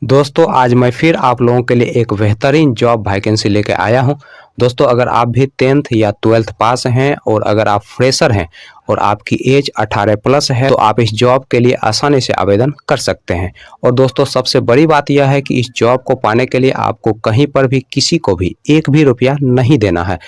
दोस्तों आज मैं फिर आप लोगों के लिए एक बेहतरीन जॉब वैकेंसी लेके आया हूं। दोस्तों अगर आप भी 10th या 12th पास हैं और अगर आप फ्रेशर हैं और आपकी एज 18 प्लस है तो आप इस जॉब के लिए आसानी से आवेदन कर सकते हैं। और दोस्तों सबसे बड़ी बात यह है कि इस जॉब को पाने के लिए आपको कहीं पर भी किसी को भी एक भी रुपया नहीं देना है।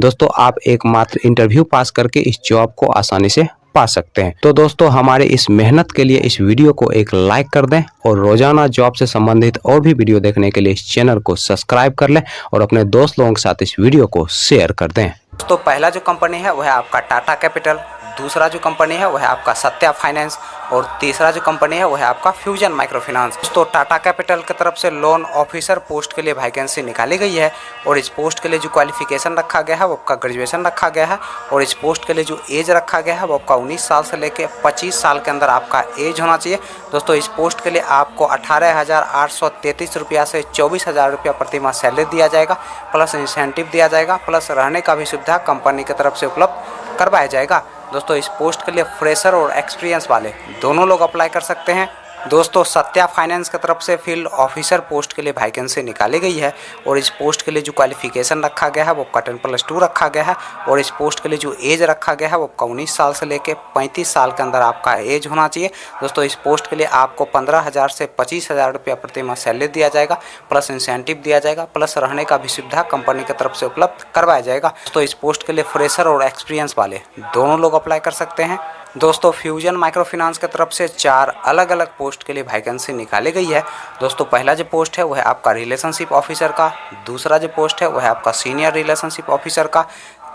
दोस्तों आप एकमात्र इंटरव्यू पास करके इस जॉब को आसानी से पा सकते हैं। तो दोस्तों हमारे इस मेहनत के लिए इस वीडियो को एक लाइक कर दें और रोजाना जॉब से संबंधित और भी वीडियो देखने के लिए इस चैनल को सब्सक्राइब कर लें और अपने दोस्त लोगों के साथ इस वीडियो को शेयर कर दें। दोस्तों पहला जो कंपनी है वह है आपका टाटा कैपिटल, दूसरा जो कंपनी है वह है आपका सत्या फाइनेंस और तीसरा जो कंपनी है वह है आपका फ्यूजन माइक्रो फाइनेंस। दोस्तों टाटा कैपिटल की तरफ से लोन ऑफिसर पोस्ट के लिए वैकेंसी निकाली गई है और इस पोस्ट के लिए जो क्वालिफिकेशन रखा गया है वो आपका ग्रेजुएशन रखा गया है और इस पोस्ट के लिए जो एज रखा गया है वो आपका 19 साल से लेकर 25 साल के अंदर आपका एज होना चाहिए। दोस्तों इस पोस्ट के लिए आपको 18,833 रुपया से 24,000 रुपया प्रति माह सैलरी दिया जाएगा, प्लस इंसेंटिव दिया जाएगा, प्लस रहने का भी सुविधा कंपनी की तरफ से उपलब्ध करवाया जाएगा। दोस्तों इस पोस्ट के लिए फ्रेशर और एक्सपीरियंस वाले दोनों लोग अप्लाई कर सकते हैं। दोस्तों सत्या फाइनेंस की तरफ से फील्ड ऑफिसर पोस्ट के लिए वैकेंसी निकाली गई है और इस पोस्ट के लिए जो क्वालिफिकेशन रखा गया है वो आपका 10+2 रखा गया है और इस पोस्ट के लिए जो एज रखा गया है वो आपका 19 साल से लेकर 35 साल के अंदर आपका एज होना चाहिए। दोस्तों इस पोस्ट के लिए आपको 15,000 से 25,000 रुपया प्रति माह सैलरी दिया जाएगा, प्लस इंसेंटिव दिया जाएगा, प्लस रहने का भी सुविधा कंपनी की तरफ से उपलब्ध करवाया जाएगा। दोस्तों इस पोस्ट के लिए फ्रेशर और एक्सपीरियंस वाले दोनों लोग अप्लाई कर सकते हैं। दोस्तों फ्यूजन माइक्रो फाइनेंस की तरफ से 4 अलग अलग पोस्ट के लिए वैकेंसी निकाली गई है। दोस्तों पहला जो पोस्ट है वह है आपका रिलेशनशिप ऑफिसर का, दूसरा जो पोस्ट है वह है आपका सीनियर रिलेशनशिप ऑफिसर का,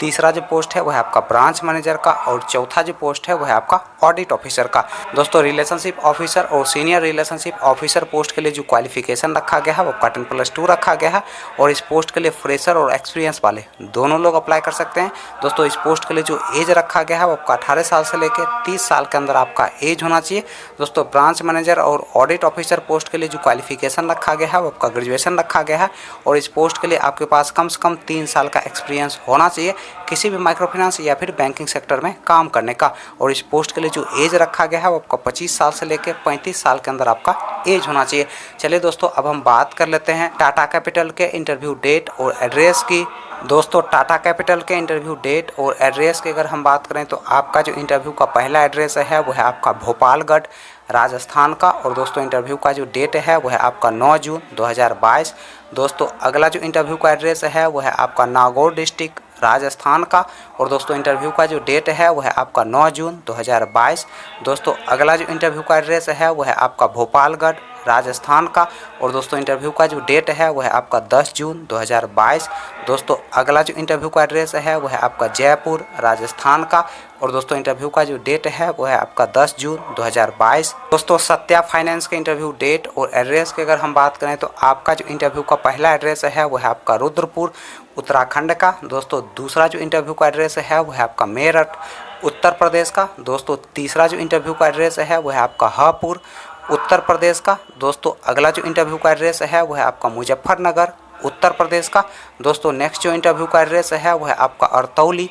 तीसरा जो पोस्ट है वह है आपका ब्रांच मैनेजर का और चौथा जो पोस्ट है वह है आपका ऑडिट ऑफिसर का। दोस्तों रिलेशनशिप ऑफिसर और सीनियर रिलेशनशिप ऑफिसर पोस्ट के लिए जो क्वालिफिकेशन रखा गया है वो 10+2 रखा गया है और इस पोस्ट के लिए फ्रेशर और एक्सपीरियंस वाले दोनों लोग अप्लाई कर सकते हैं। दोस्तों इस पोस्ट के लिए जो एज रखा गया है वो आपका 18 साल से लेकर 30 साल के अंदर आपका एज होना चाहिए। दोस्तों ब्रांच मैनेजर और ऑडिट ऑफिसर पोस्ट के लिए जो क्वालिफिकेशन रखा गया है वो आपका ग्रेजुएशन रखा गया है और इस पोस्ट के लिए आपके पास कम से कम 3 साल का एक्सपीरियंस होना चाहिए किसी भी माइक्रो फाइनेंस या फिर बैंकिंग सेक्टर में काम करने का। और इस पोस्ट के लिए जो एज रखा गया है वो आपका 25 साल से लेकर 35 साल के अंदर आपका एज होना चाहिए। चलिए दोस्तों अब हम बात कर लेते हैं टाटा कैपिटल के इंटरव्यू डेट और एड्रेस की। दोस्तों टाटा कैपिटल के इंटरव्यू डेट और एड्रेस की अगर हम बात करें तो आपका जो इंटरव्यू का पहला एड्रेस है वो है आपका भोपालगढ़ राजस्थान का और दोस्तों इंटरव्यू का जो डेट है वो है आपका 9 जून 2022। दोस्तों अगला जो इंटरव्यू का एड्रेस है वो है आपका नागौर डिस्ट्रिक्ट राजस्थान का और दोस्तों इंटरव्यू का जो डेट है वो है आपका 9 जून 2022। दोस्तों अगला जो इंटरव्यू का एड्रेस है वो है आपका भोपालगढ़ राजस्थान का और दोस्तों इंटरव्यू का जो डेट है वो है आपका 10 जून 2022। दोस्तों अगला जो इंटरव्यू का एड्रेस है वो है आपका जयपुर राजस्थान का और दोस्तों इंटरव्यू का जो डेट है वो है आपका 10 जून 2022। दोस्तों सत्या फाइनेंस के इंटरव्यू डेट और एड्रेस की अगर हम बात करें तो आपका जो इंटरव्यू का पहला एड्रेस है वो है आपका रुद्रपुर उत्तराखंड का। दोस्तों दूसरा जो इंटरव्यू का एड्रेस है वो है आपका मेरठ उत्तर प्रदेश का। दोस्तों तीसरा जो इंटरव्यू का एड्रेस है वो है आपका हापुड़ उत्तर प्रदेश का। दोस्तों अगला जो इंटरव्यू का एड्रेस है वो है आपका मुजफ्फरनगर उत्तर प्रदेश का। दोस्तों नेक्स्ट जो इंटरव्यू का एड्रेस है वो है आपका अरतौली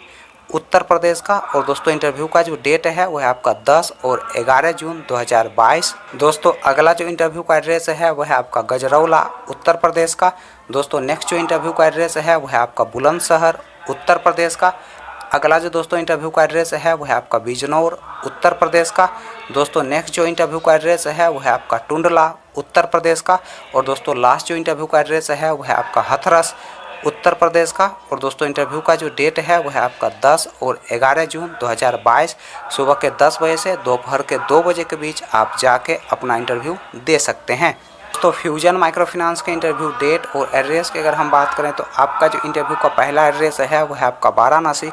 उत्तर प्रदेश का और दोस्तों इंटरव्यू का जो डेट है वो है आपका 10 और 11 जून 2022। दोस्तों अगला जो इंटरव्यू का एड्रेस है वो है आपका गजरौला उत्तर प्रदेश का। दोस्तों नेक्स्ट जो इंटरव्यू का एड्रेस है वो है आपका बुलंदशहर उत्तर प्रदेश का। अगला जो दोस्तों इंटरव्यू का एड्रेस है वो है आपका बिजनौर उत्तर प्रदेश का। दोस्तों नेक्स्ट जो इंटरव्यू का एड्रेस है वो है आपका टुंडला उत्तर प्रदेश का और दोस्तों लास्ट जो इंटरव्यू का एड्रेस है वो है आपका हाथरस उत्तर प्रदेश का और दोस्तों इंटरव्यू का जो डेट है वो है आपका 10 और 11 जून 2022। सुबह के 10 बजे से दोपहर के 2 बजे के बीच आप जाके अपना इंटरव्यू दे सकते हैं। तो फ्यूजन माइक्रो फाइनेंस के इंटरव्यू डेट और एड्रेस की अगर हम बात करें तो आपका जो इंटरव्यू का पहला एड्रेस है वो है आपका वाराणसी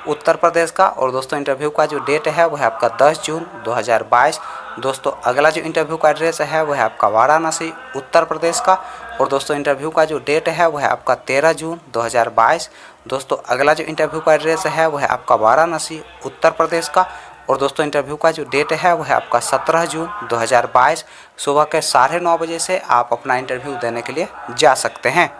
उत्तर प्रदेश का और दोस्तों इंटरव्यू का जो डेट है वो है आपका 10 जून 2022। दोस्तों अगला जो इंटरव्यू का एड्रेस है वो है आपका वाराणसी उत्तर प्रदेश का और दोस्तों इंटरव्यू का जो डेट है वो है आपका 13 जून 2022। दोस्तों अगला जो इंटरव्यू का एड्रेस है वो है आपका वाराणसी उत्तर प्रदेश का और दोस्तों इंटरव्यू का जो डेट है वो है आपका 17 जून 2022। सुबह के 9:30 बजे से आप अपना इंटरव्यू देने के लिए जा सकते हैं।